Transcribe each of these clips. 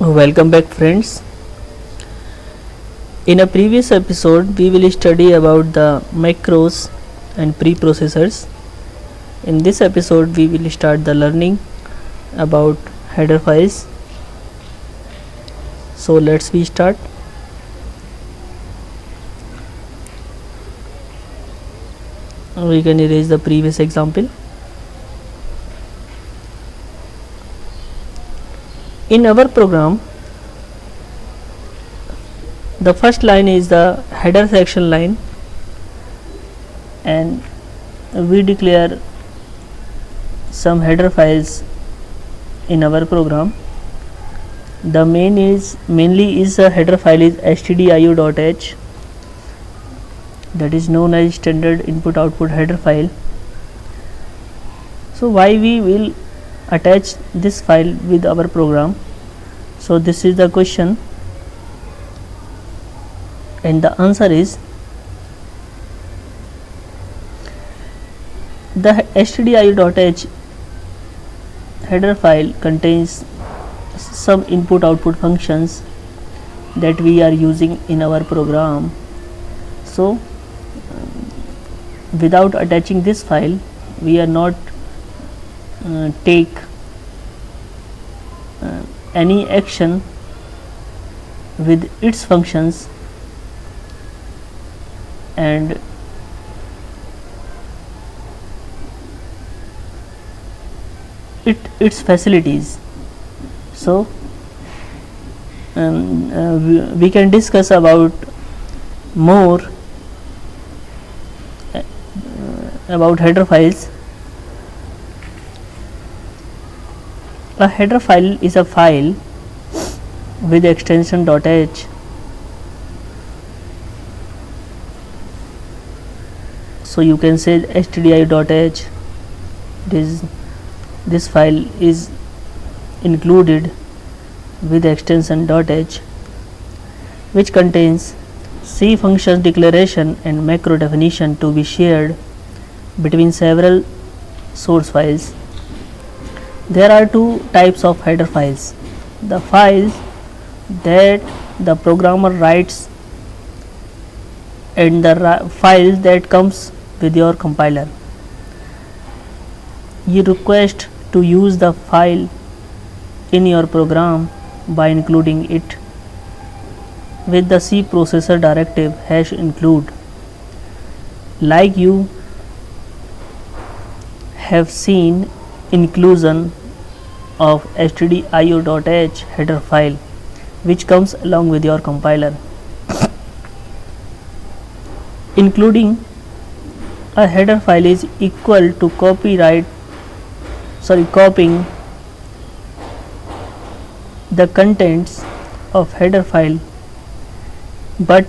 Welcome back, friends. In a previous episode we will study about the macros and preprocessors. In this episode we will start the learning about header files. So let's we start. We can erase the previous example. In our program, the first line is the header section line, and we declare some header files in our program. The mainly is a header file is stdio.h, that is known as standard input output header file. So why we will attach this file with our program? So this is the question, and the answer is the stdio.h header file contains some input output functions that we are using in our program. So without attaching this file we are not take any action with its functions and its facilities. So we can discuss about more about header files. A header file is a file with extension .h. So you can say stdio.h. This file is included with extension .h, which contains C functions declaration and macro definition to be shared between several source files. There are two types of header files: the files that the programmer writes and the files that comes with your compiler. You request to use the file in your program by including it with the C processor directive #include. Like you have seen inclusion of stdio.h header file which comes along with your compiler. Including a header file is equal to copying the contents of header file, but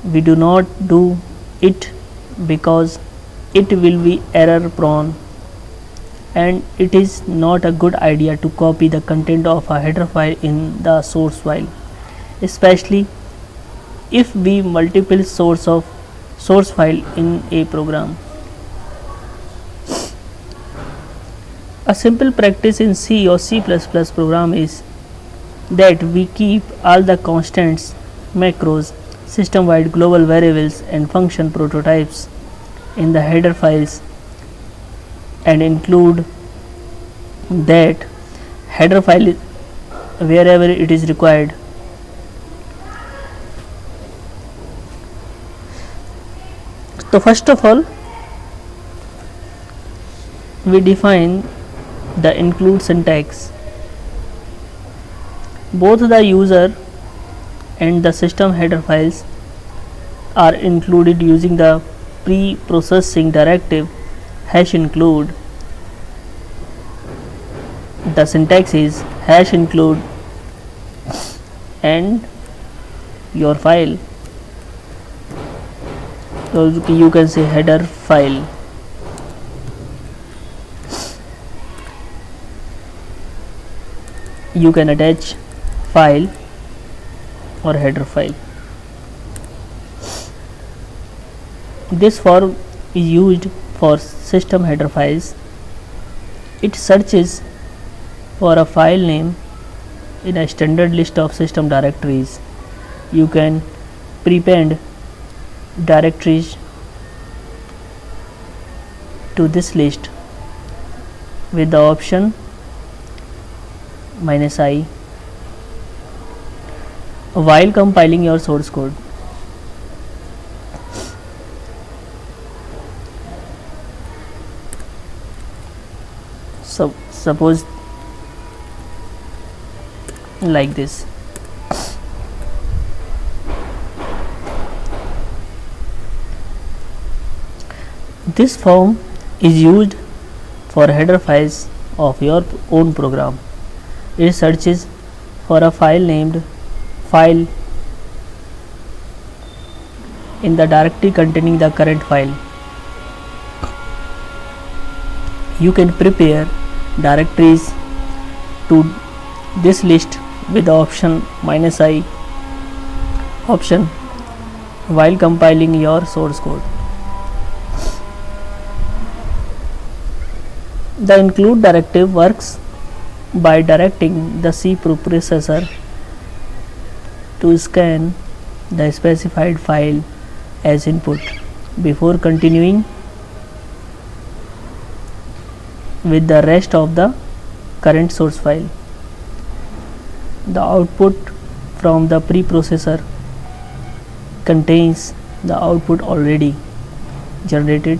we do not do it because it will be error prone, and it is not a good idea to copy the content of a header file in the source file, especially if we multiple source file in a program. A simple practice in C or C++ program is that we keep all the constants, macros, system-wide global variables and function prototypes in the header files and include that header file wherever it is required. So first of all, we define the include syntax. Both the user and the system header files are included using the pre-processing directive #include. The syntax is #include and your file. So you can say header file. You can attach file or header file. This form is used for system header files. It searches for a file name in a standard list of system directories. You can prepend directories to this list with the option -i while compiling your source code. So suppose like this. This form is used for header files of your own program. It searches for a file named file in the directory containing the current file. You can prepare directories to this list with the option -i option while compiling your source code. The include directive works by directing the C processor to scan the specified file as input before continuing with the rest of the current source file. The output from the preprocessor contains the output already generated,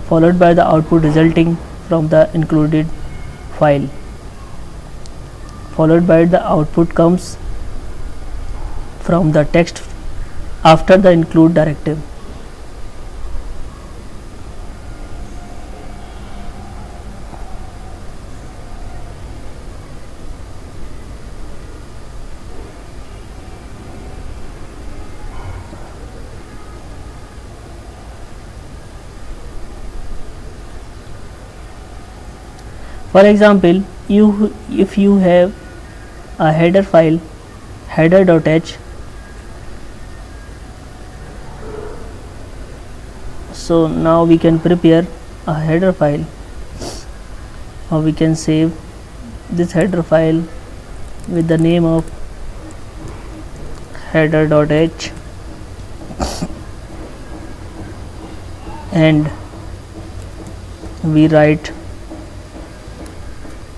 followed by the output resulting from the included file, followed by the output comes from the text after the include directive. For example, if you have a header file header.h, so now we can prepare a header file, or we can save this header file with the name of header.h, and we write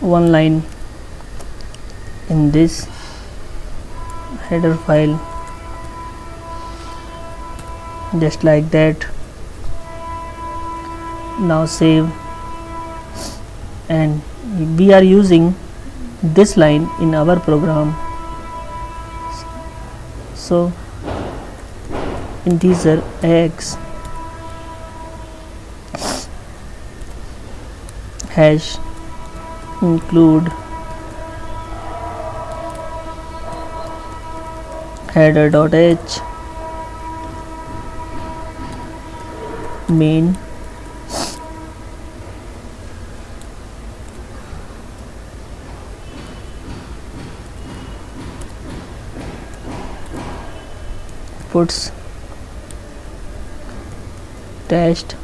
one line in this header file just like that. Now save, and we are using this line in our program. So integer x hash include header.h main puts test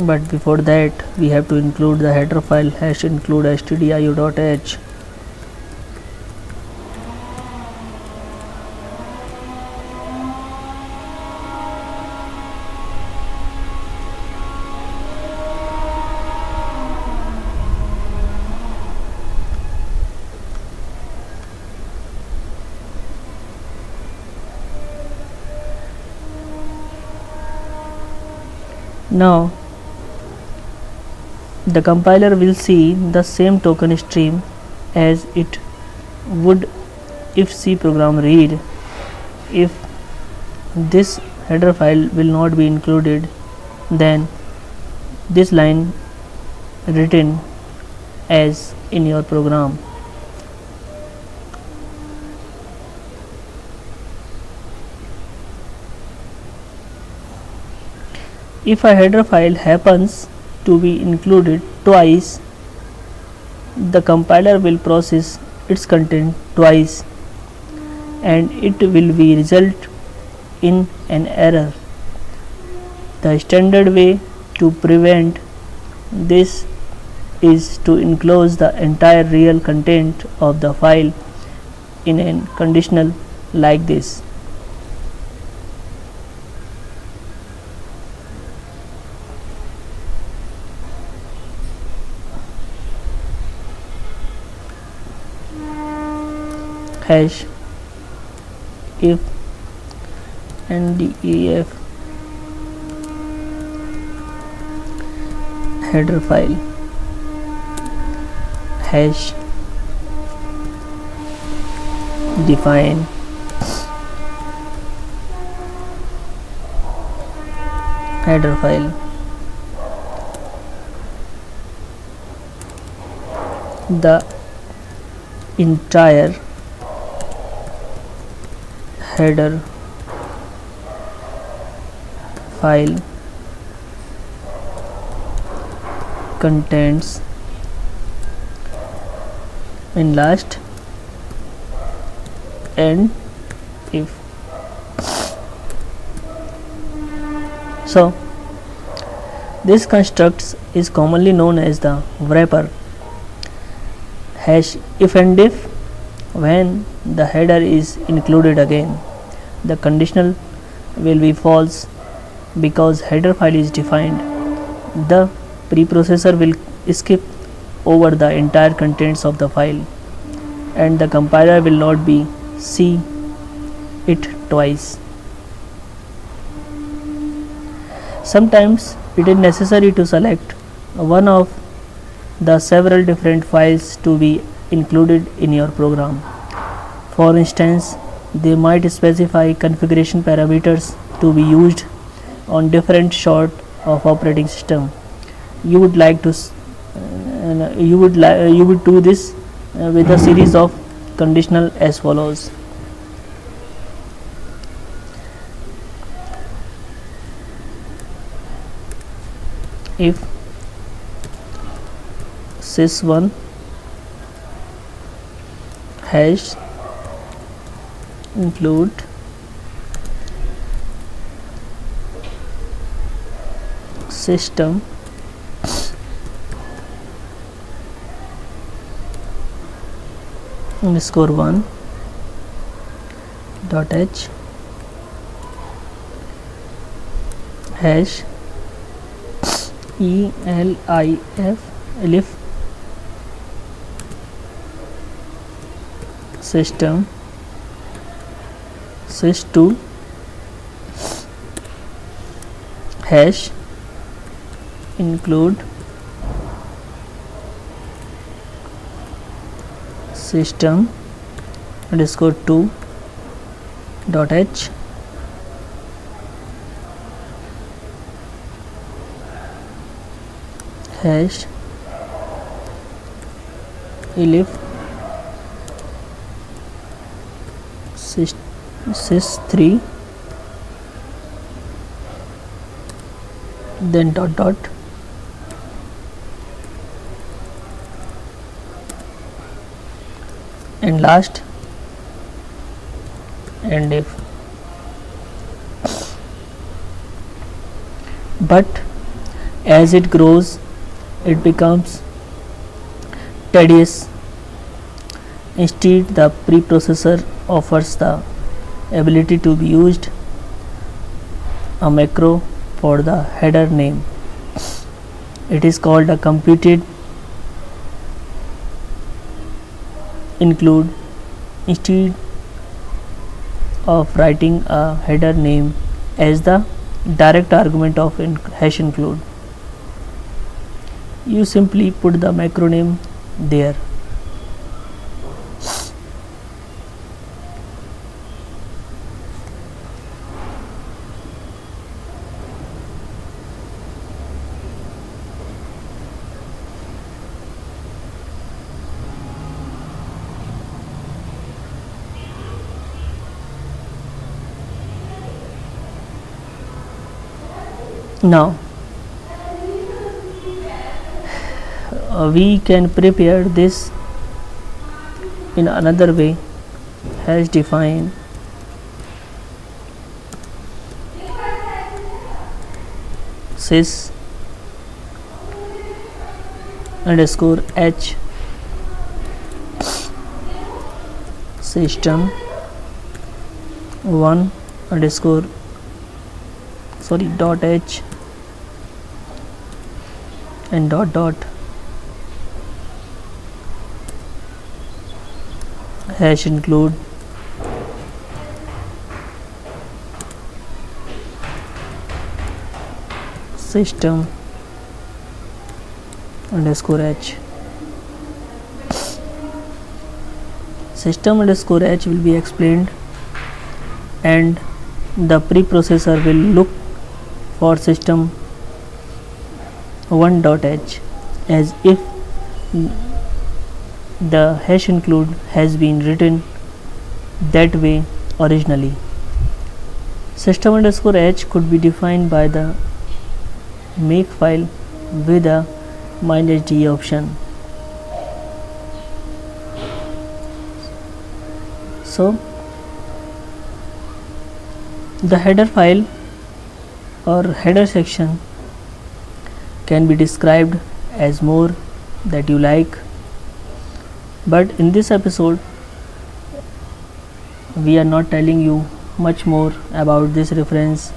but before that we have to include the header file hash include stdio.h. Now the compiler will see the same token stream as it would if C program read. If this header file will not be included, then this line written as in your program. If a header file happens to be included twice, the compiler will process its content twice, and it will be result in an error. The standard way to prevent this is to enclose the entire real content of the file in a conditional like this. Hash if ndef header file hash define header file the entire header file contains in last and if. So this construct is commonly known as the wrapper. Hash if and if when the header is included again, the conditional will be false because header file is defined. The preprocessor will skip over the entire contents of the file and the compiler will not be see it twice. Sometimes it is necessary to select one of the several different files to be included in your program. For instance, they might specify configuration parameters to be used on different sort of operating system. You would like to you would do this with a series of conditional as follows. If sys1 hash include system underscore 1 dot h hash elif system sys2 hash include system underscore 2 dot h hash elif sys3 then dot dot and last and if. But as it grows it becomes tedious. Instead, the preprocessor offers the ability to be used a macro for the header name. It is called a computed include. Instead of writing a header name as the direct argument of hash include, you simply put the macro name there. Now we can prepare this in another way. Hash define sys underscore h system 1 underscore dot h and dot hash include system underscore h. System underscore h will be explained, and the preprocessor will look for system 1.h as if the hash include has been written that way originally. System underscore h could be defined by the makefile with a -d option. So the header file or header section can be described as more that you like, but in this episode we are not telling you much more about this reference.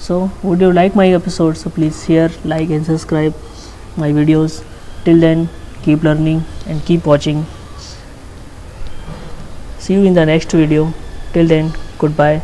So would you like my episode? So please share, like and subscribe my videos. Till then, keep learning and keep watching. See you in the next video. Till then, goodbye.